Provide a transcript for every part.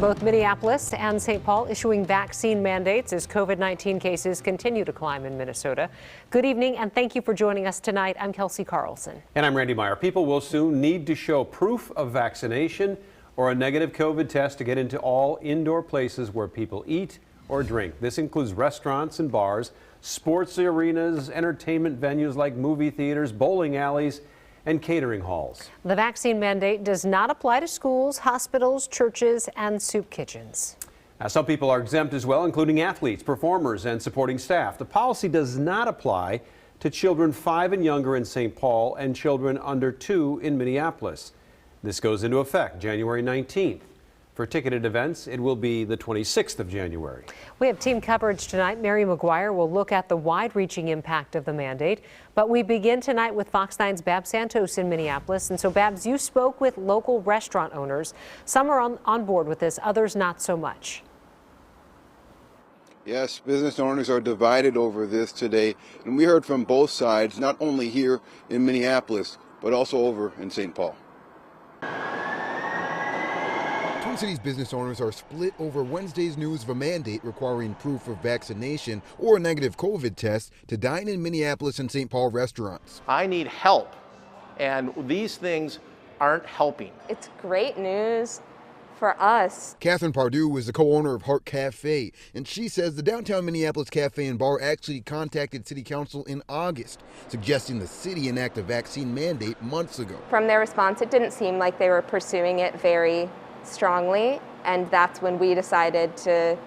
Both Minneapolis and St. Paul issuing vaccine mandates as COVID-19 cases continue to climb in Minnesota. Good evening and thank you for joining us tonight. I'm Kelsey Carlson. And I'm Randy Meyer. People will soon need to show proof of vaccination or a negative COVID test to get into all indoor places where people eat or drink. This includes restaurants and bars, sports arenas, entertainment venues like movie theaters, bowling alleys, and catering halls. The vaccine mandate does not apply to schools, hospitals, churches, and soup kitchens. Now, some people are exempt as well, including athletes, performers, and supporting staff. The policy does not apply to children 5 and younger in St. Paul and children under 2 in Minneapolis. This goes into effect January 19th. For ticketed events, it will be the 26th of January. We have team coverage tonight. Mary McGuire will look at the wide-reaching impact of the mandate. But we begin tonight with Fox 9's Babs Santos in Minneapolis. And so, Babs, you spoke with local restaurant owners. Some are on board with this, others not so much. Yes, business owners are divided over this today. And we heard from both sides, not only here in Minneapolis, but also over in St. Paul. Twin Cities business owners are split over Wednesday's news of a mandate requiring proof of vaccination or a negative COVID test to dine in Minneapolis and St. Paul restaurants. I need help, and these things aren't helping. It's great news for us. Catherine Pardue is the co-owner of Hark Cafe, and she says the downtown Minneapolis Cafe and Bar actually contacted City Council in August, suggesting the city enact a vaccine mandate months ago. From their response, it didn't seem like they were pursuing it very strongly, and that's when we decided to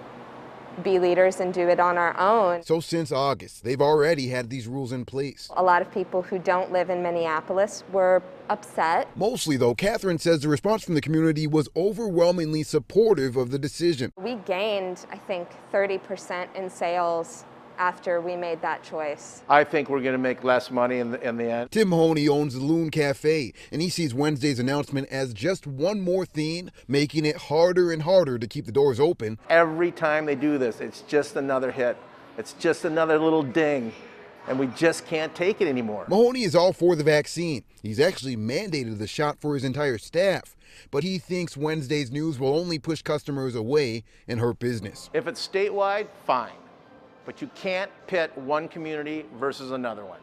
be leaders and do it on our own. So since August, they've already had these rules in place. A lot of people who don't live in Minneapolis were upset. Mostly, though, Catherine says the response from the community was overwhelmingly supportive of the decision. We gained, I think, 30% in sales after we made that choice. I think we're going to make less money in the end. Tim Mahoney owns the Loon Cafe, and he sees Wednesday's announcement as just one more thing, making it harder and harder to keep the doors open. Every time they do this, it's just another hit. It's just another little ding, and we just can't take it anymore. Mahoney is all for the vaccine. He's actually mandated the shot for his entire staff, but he thinks Wednesday's news will only push customers away and hurt business. If it's statewide, fine. But you can't pit one community versus another one.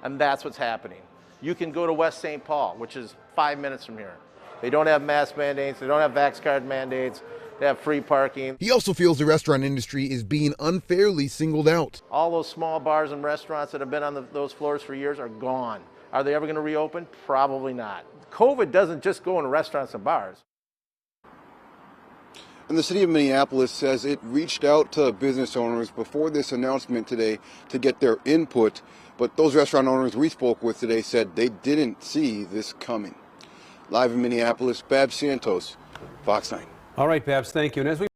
And that's what's happening. You can go to West St. Paul, which is 5 minutes from here. They don't have mask mandates, they don't have vax card mandates, they have free parking. He also feels the restaurant industry is being unfairly singled out. All those small bars and restaurants that have been on those floors for years are gone. Are they ever going to reopen? Probably not. COVID doesn't just go in restaurants and bars. And the city of Minneapolis says it reached out to business owners before this announcement today to get their input, but those restaurant owners we spoke with today said they didn't see this coming. Live in Minneapolis, Babs Santos, Fox 9. All right, Babs, thank you. And as we